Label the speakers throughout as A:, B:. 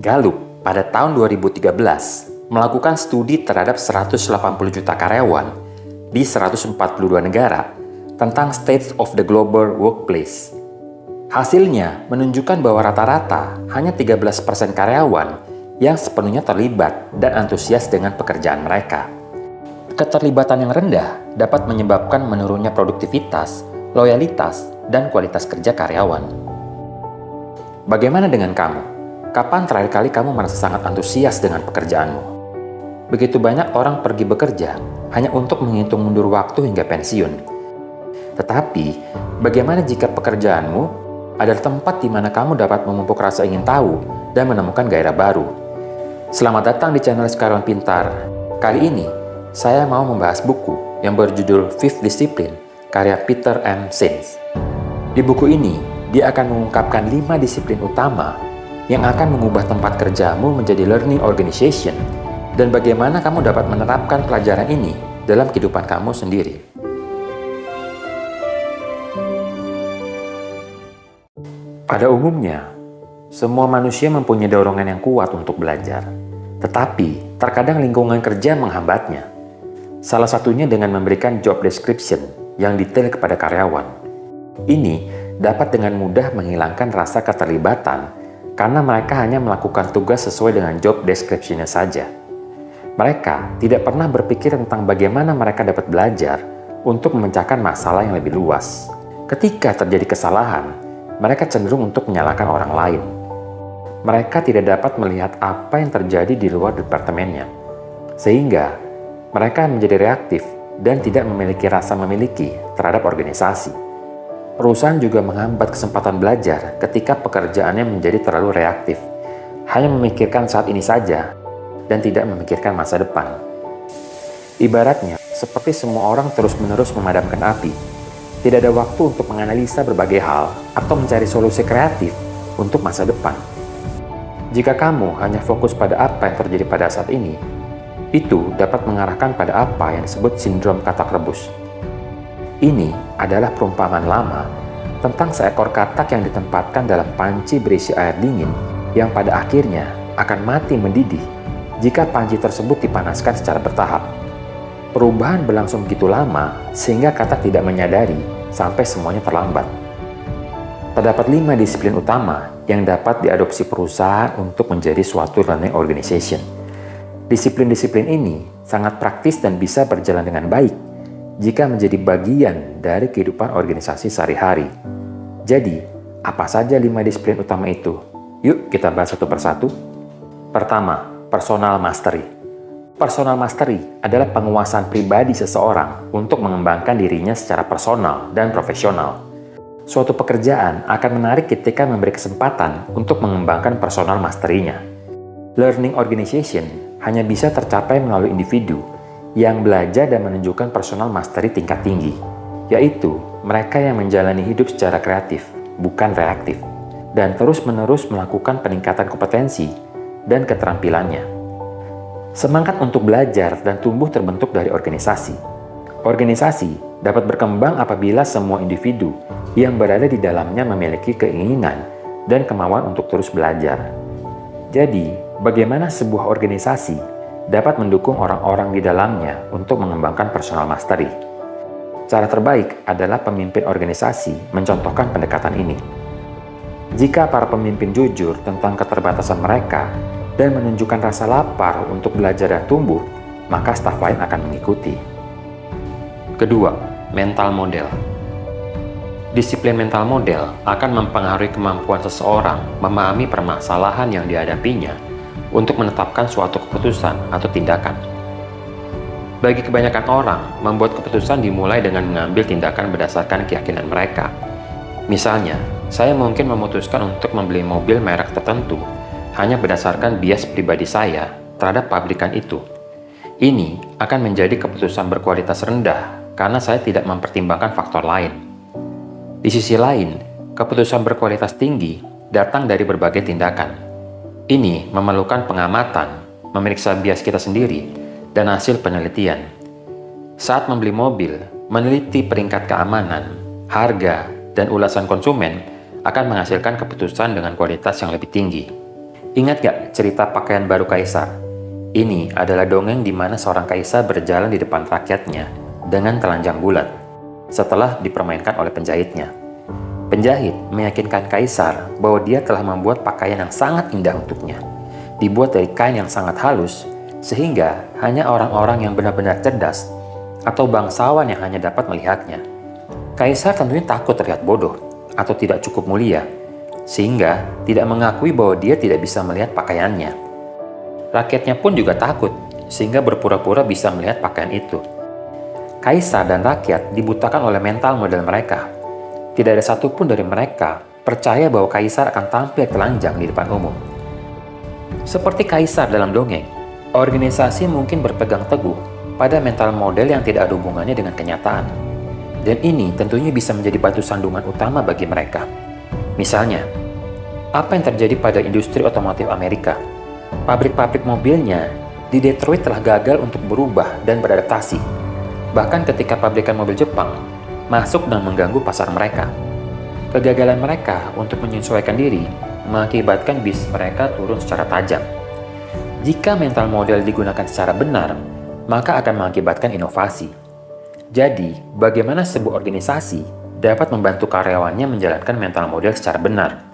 A: Gallup pada tahun 2013 melakukan studi terhadap 180 juta karyawan di 142 negara tentang State of the Global Workplace. Hasilnya menunjukkan bahwa rata-rata hanya 13% karyawan yang sepenuhnya terlibat dan antusias dengan pekerjaan mereka. Keterlibatan yang rendah dapat menyebabkan menurunnya produktivitas, loyalitas, dan kualitas kerja karyawan. Bagaimana dengan kamu? Kapan terakhir kali kamu merasa sangat antusias dengan pekerjaanmu? Begitu banyak orang pergi bekerja hanya untuk menghitung mundur waktu hingga pensiun. Tetapi, bagaimana jika pekerjaanmu adalah tempat di mana kamu dapat memupuk rasa ingin tahu dan menemukan gairah baru? Selamat datang di channel Sekarang Pintar. Kali ini, saya mau membahas buku yang berjudul Fifth Discipline, karya Peter M. Senge. Di buku ini, dia akan mengungkapkan 5 disiplin utama yang akan mengubah tempat kerjamu menjadi learning organization dan bagaimana kamu dapat menerapkan pelajaran ini dalam kehidupan kamu sendiri. Pada umumnya, semua manusia mempunyai dorongan yang kuat untuk belajar, tetapi terkadang lingkungan kerja menghambatnya. Salah satunya dengan memberikan job description yang detail kepada karyawan. Ini dapat dengan mudah menghilangkan rasa keterlibatan karena mereka hanya melakukan tugas sesuai dengan job description-nya saja. Mereka tidak pernah berpikir tentang bagaimana mereka dapat belajar untuk memecahkan masalah yang lebih luas. Ketika terjadi kesalahan, mereka cenderung untuk menyalahkan orang lain. Mereka tidak dapat melihat apa yang terjadi di luar departemennya, sehingga mereka menjadi reaktif dan tidak memiliki rasa memiliki terhadap organisasi. Perusahaan juga menghambat kesempatan belajar ketika pekerjaannya menjadi terlalu reaktif, hanya memikirkan saat ini saja dan tidak memikirkan masa depan. Ibaratnya, seperti semua orang terus-menerus memadamkan api, tidak ada waktu untuk menganalisa berbagai hal atau mencari solusi kreatif untuk masa depan. Jika kamu hanya fokus pada apa yang terjadi pada saat ini, itu dapat mengarahkan pada apa yang disebut sindrom katak rebus. Ini adalah perumpamaan lama tentang seekor katak yang ditempatkan dalam panci berisi air dingin yang pada akhirnya akan mati mendidih jika panci tersebut dipanaskan secara bertahap. Perubahan berlangsung begitu lama sehingga katak tidak menyadari sampai semuanya terlambat. Terdapat 5 disiplin utama yang dapat diadopsi perusahaan untuk menjadi suatu learning organization. Disiplin-disiplin ini sangat praktis dan bisa berjalan dengan baik jika menjadi bagian dari kehidupan organisasi sehari-hari. Jadi, apa saja 5 disiplin utama itu? Yuk kita bahas satu persatu. Pertama, personal mastery. Personal mastery adalah penguasaan pribadi seseorang untuk mengembangkan dirinya secara personal dan profesional. Suatu pekerjaan akan menarik ketika memberi kesempatan untuk mengembangkan personal mastery-nya. Learning organization hanya bisa tercapai melalui individu yang belajar dan menunjukkan personal mastery tingkat tinggi, yaitu mereka yang menjalani hidup secara kreatif, bukan reaktif, dan terus-menerus melakukan peningkatan kompetensi dan keterampilannya. Semangat untuk belajar dan tumbuh terbentuk dari organisasi. Organisasi dapat berkembang apabila semua individu yang berada di dalamnya memiliki keinginan dan kemauan untuk terus belajar. Jadi, bagaimana sebuah organisasi dapat mendukung orang-orang di dalamnya untuk mengembangkan personal mastery? Cara terbaik adalah pemimpin organisasi mencontohkan pendekatan ini. Jika para pemimpin jujur tentang keterbatasan mereka dan menunjukkan rasa lapar untuk belajar dan tumbuh, maka staf lain akan mengikuti. Kedua, mental model. Disiplin mental model akan mempengaruhi kemampuan seseorang memahami permasalahan yang dihadapinya untuk menetapkan suatu keputusan atau tindakan. Bagi kebanyakan orang, membuat keputusan dimulai dengan mengambil tindakan berdasarkan keyakinan mereka. Misalnya, saya mungkin memutuskan untuk membeli mobil merek tertentu hanya berdasarkan bias pribadi saya terhadap pabrikan itu. Ini akan menjadi keputusan berkualitas rendah karena saya tidak mempertimbangkan faktor lain. Di sisi lain, keputusan berkualitas tinggi datang dari berbagai tindakan. Ini memerlukan pengamatan, memeriksa bias kita sendiri, dan hasil penelitian. Saat membeli mobil, meneliti peringkat keamanan, harga, dan ulasan konsumen akan menghasilkan keputusan dengan kualitas yang lebih tinggi. Ingat gak cerita pakaian baru kaisar? Ini adalah dongeng di mana seorang kaisar berjalan di depan rakyatnya dengan telanjang bulat setelah dipermainkan oleh penjahitnya. Penjahit meyakinkan kaisar bahwa dia telah membuat pakaian yang sangat indah untuknya, dibuat dari kain yang sangat halus, sehingga hanya orang-orang yang benar-benar cerdas atau bangsawan yang hanya dapat melihatnya. Kaisar tentunya takut terlihat bodoh atau tidak cukup mulia, sehingga tidak mengakui bahwa dia tidak bisa melihat pakaiannya. Rakyatnya pun juga takut, sehingga berpura-pura bisa melihat pakaian itu. Kaisar dan rakyat dibutakan oleh mental model mereka. Tidak ada satupun dari mereka percaya bahwa kaisar akan tampil telanjang di depan umum. Seperti kaisar dalam dongeng, organisasi mungkin berpegang teguh pada mental model yang tidak ada hubungannya dengan kenyataan. Dan ini tentunya bisa menjadi batu sandungan utama bagi mereka. Misalnya, apa yang terjadi pada industri otomotif Amerika? Pabrik-pabrik mobilnya di Detroit telah gagal untuk berubah dan beradaptasi. Bahkan ketika pabrikan mobil Jepang masuk dan mengganggu pasar mereka. Kegagalan mereka untuk menyesuaikan diri mengakibatkan bisnis mereka turun secara tajam. Jika mental model digunakan secara benar, maka akan mengakibatkan inovasi. Jadi, bagaimana sebuah organisasi dapat membantu karyawannya menjalankan mental model secara benar?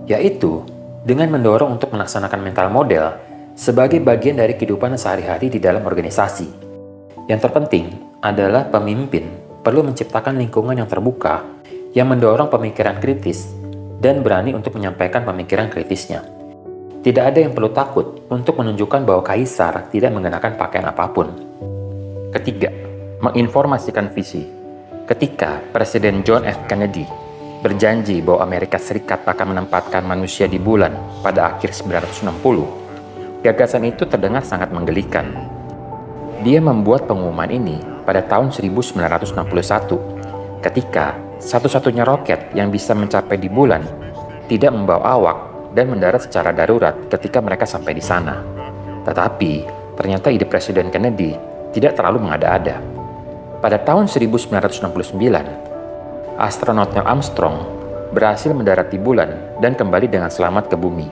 A: Yaitu dengan mendorong untuk melaksanakan mental model sebagai bagian dari kehidupan sehari-hari di dalam organisasi. Yang terpenting adalah pemimpin perlu menciptakan lingkungan yang terbuka yang mendorong pemikiran kritis dan berani untuk menyampaikan pemikiran kritisnya. Tidak ada yang perlu takut untuk menunjukkan bahwa kaisar tidak mengenakan pakaian apapun. Ketiga, menginformasikan visi. Ketika Presiden John F. Kennedy berjanji bahwa Amerika Serikat akan menempatkan manusia di bulan pada akhir 1960, gagasan itu terdengar sangat menggelikan. Dia membuat pengumuman ini pada tahun 1961, ketika satu-satunya roket yang bisa mencapai di bulan tidak membawa awak dan mendarat secara darurat ketika mereka sampai di sana. Tetapi, ternyata ide Presiden Kennedy tidak terlalu mengada-ada. Pada tahun 1969, astronot Neil Armstrong berhasil mendarat di bulan dan kembali dengan selamat ke bumi.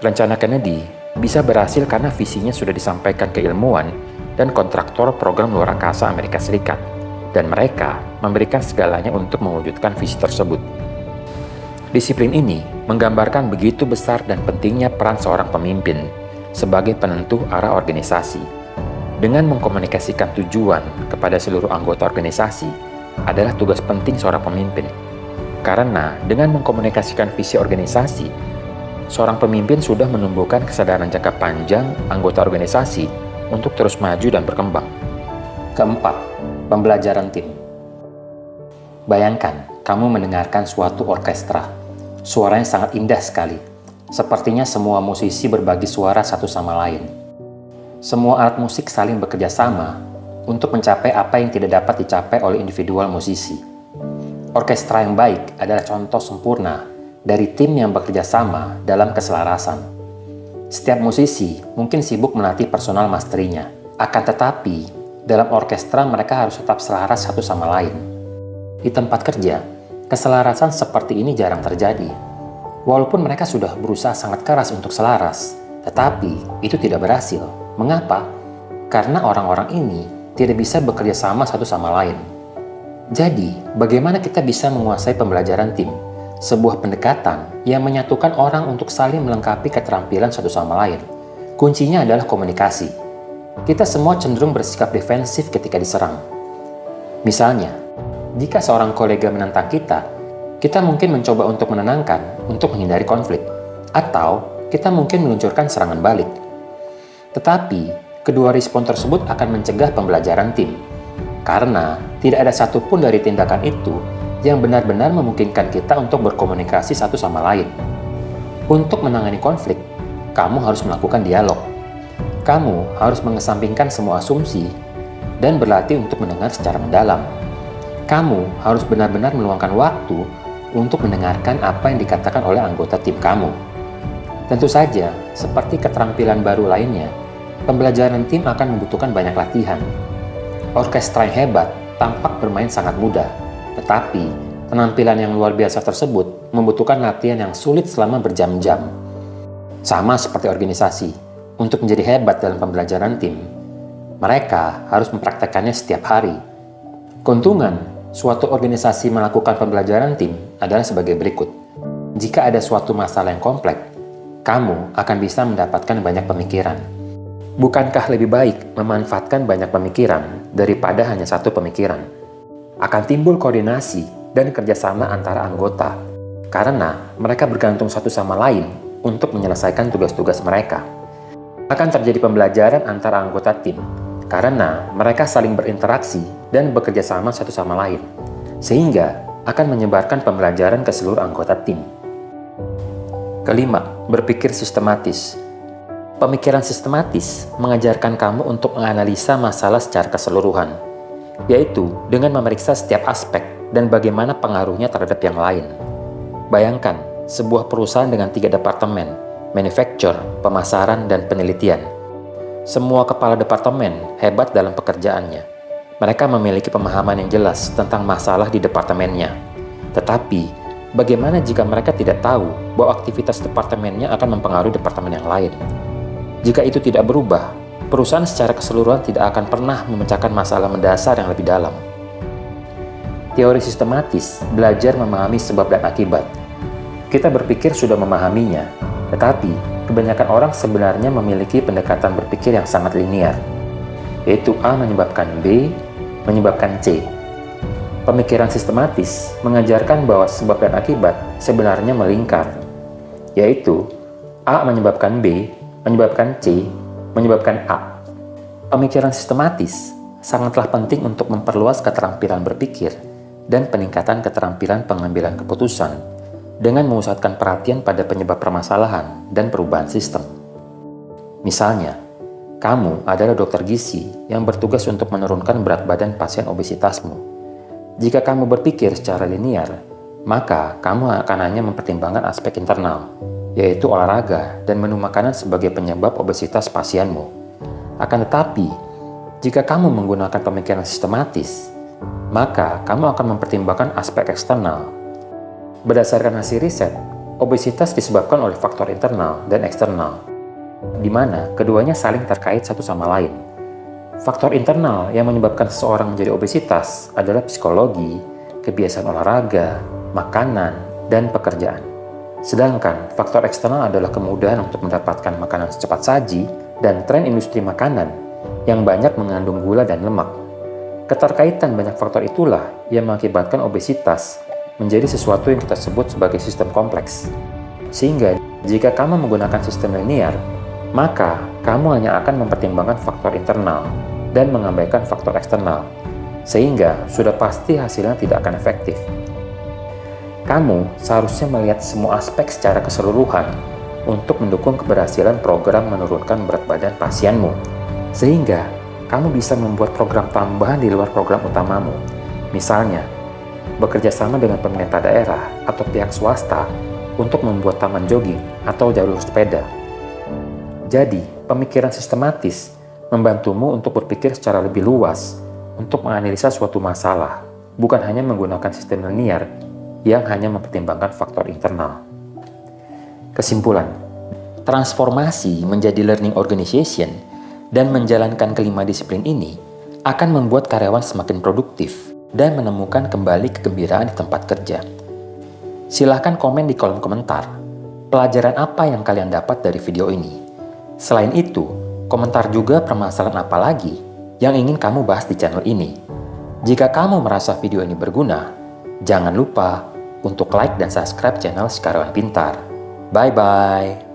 A: Rencana Kennedy bisa berhasil karena visinya sudah disampaikan ke ilmuwan dan kontraktor program luar angkasa Amerika Serikat, dan mereka memberikan segalanya untuk mewujudkan visi tersebut. Disiplin ini menggambarkan begitu besar dan pentingnya peran seorang pemimpin sebagai penentu arah organisasi. Dengan mengkomunikasikan tujuan kepada seluruh anggota organisasi adalah tugas penting seorang pemimpin. Karena dengan mengkomunikasikan visi organisasi, seorang pemimpin sudah menumbuhkan kesadaran jangka panjang anggota organisasi untuk terus maju dan berkembang. Keempat, pembelajaran tim. Bayangkan, kamu mendengarkan suatu orkestra. Suaranya sangat indah sekali. Sepertinya semua musisi berbagi suara satu sama lain. Semua alat musik saling bekerja sama untuk mencapai apa yang tidak dapat dicapai oleh individual musisi. Orkestra yang baik adalah contoh sempurna dari tim yang bekerja sama dalam keselarasan. Setiap musisi mungkin sibuk melatih personal masternya, akan tetapi dalam orkestra mereka harus tetap selaras satu sama lain. Di tempat kerja, keselarasan seperti ini jarang terjadi. Walaupun mereka sudah berusaha sangat keras untuk selaras, tetapi itu tidak berhasil. Mengapa? Karena orang-orang ini tidak bisa bekerja sama satu sama lain. Jadi, bagaimana kita bisa menguasai pembelajaran tim? Sebuah pendekatan yang menyatukan orang untuk saling melengkapi keterampilan satu sama lain. Kuncinya adalah komunikasi. Kita semua cenderung bersikap defensif ketika diserang. Misalnya, jika seorang kolega menentang kita mungkin mencoba untuk menenangkan untuk menghindari konflik. Atau, kita mungkin meluncurkan serangan balik. Tetapi, kedua respon tersebut akan mencegah pembelajaran tim. Karena tidak ada satupun dari tindakan itu yang benar-benar memungkinkan kita untuk berkomunikasi satu sama lain. Untuk menangani konflik, kamu harus melakukan dialog. Kamu harus mengesampingkan semua asumsi dan berlatih untuk mendengar secara mendalam. Kamu harus benar-benar meluangkan waktu untuk mendengarkan apa yang dikatakan oleh anggota tim kamu. Tentu saja, seperti keterampilan baru lainnya, pembelajaran tim akan membutuhkan banyak latihan. Orkestra yang hebat tampak bermain sangat mudah, tetapi penampilan yang luar biasa tersebut membutuhkan latihan yang sulit selama berjam-jam. Sama seperti organisasi, untuk menjadi hebat dalam pembelajaran tim, mereka harus mempraktekannya setiap hari. Keuntungan suatu organisasi melakukan pembelajaran tim adalah sebagai berikut. Jika ada suatu masalah yang kompleks, kamu akan bisa mendapatkan banyak pemikiran. Bukankah lebih baik memanfaatkan banyak pemikiran daripada hanya satu pemikiran? Akan timbul koordinasi dan kerjasama antara anggota, karena mereka bergantung satu sama lain untuk menyelesaikan tugas-tugas mereka. Akan terjadi pembelajaran antara anggota tim, karena mereka saling berinteraksi dan bekerja sama satu sama lain, sehingga akan menyebarkan pembelajaran ke seluruh anggota tim. Kelima, berpikir sistematis. Pemikiran sistematis mengajarkan kamu untuk menganalisa masalah secara keseluruhan, yaitu dengan memeriksa setiap aspek dan bagaimana pengaruhnya terhadap yang lain. Bayangkan, sebuah perusahaan dengan 3 departemen, manufacture, pemasaran, dan penelitian. Semua kepala departemen hebat dalam pekerjaannya. Mereka memiliki pemahaman yang jelas tentang masalah di departemennya. Tetapi, bagaimana jika mereka tidak tahu bahwa aktivitas departemennya akan mempengaruhi departemen yang lain? Jika itu tidak berubah, perusahaan secara keseluruhan tidak akan pernah memecahkan masalah mendasar yang lebih dalam. Teori sistematis belajar memahami sebab dan akibat. Kita berpikir sudah memahaminya, tetapi kebanyakan orang sebenarnya memiliki pendekatan berpikir yang sangat linear, yaitu A menyebabkan B, menyebabkan C. Pemikiran sistematis mengajarkan bahwa sebab dan akibat sebenarnya melingkar, yaitu A menyebabkan B, menyebabkan C, menyebabkan A. Pemikiran sistematis sangatlah penting untuk memperluas keterampilan berpikir dan peningkatan keterampilan pengambilan keputusan dengan memusatkan perhatian pada penyebab permasalahan dan perubahan sistem. Misalnya, kamu adalah dokter gizi yang bertugas untuk menurunkan berat badan pasien obesitasmu. Jika kamu berpikir secara linear, maka kamu akan hanya mempertimbangkan aspek internal, yaitu olahraga dan menu makanan sebagai penyebab obesitas pasienmu. Akan tetapi, jika kamu menggunakan pemikiran sistematis, maka kamu akan mempertimbangkan aspek eksternal. Berdasarkan hasil riset, obesitas disebabkan oleh faktor internal dan eksternal, di mana keduanya saling terkait satu sama lain. Faktor internal yang menyebabkan seseorang menjadi obesitas adalah psikologi, kebiasaan olahraga, makanan, dan pekerjaan. Sedangkan faktor eksternal adalah kemudahan untuk mendapatkan makanan secepat saji dan tren industri makanan yang banyak mengandung gula dan lemak. Keterkaitan banyak faktor itulah yang mengakibatkan obesitas menjadi sesuatu yang kita sebut sebagai sistem kompleks. Sehingga, jika kamu menggunakan sistem linear, maka kamu hanya akan mempertimbangkan faktor internal dan mengabaikan faktor eksternal, sehingga sudah pasti hasilnya tidak akan efektif. Kamu seharusnya melihat semua aspek secara keseluruhan untuk mendukung keberhasilan program menurunkan berat badan pasienmu, sehingga kamu bisa membuat program tambahan di luar program utamamu. Misalnya, bekerja sama dengan pemerintah daerah atau pihak swasta untuk membuat taman jogging atau jalur sepeda. Jadi, pemikiran sistematis membantumu untuk berpikir secara lebih luas untuk menganalisa suatu masalah, bukan hanya menggunakan sistem linear yang hanya mempertimbangkan faktor internal. Kesimpulan, transformasi menjadi learning organization dan menjalankan kelima disiplin ini akan membuat karyawan semakin produktif dan menemukan kembali kegembiraan di tempat kerja. Silahkan komen di kolom komentar, pelajaran apa yang kalian dapat dari video ini. Selain itu, komentar juga permasalahan apa lagi yang ingin kamu bahas di channel ini. Jika kamu merasa video ini berguna, jangan lupa untuk like dan subscribe channel Sekarwan Pintar. Bye-bye.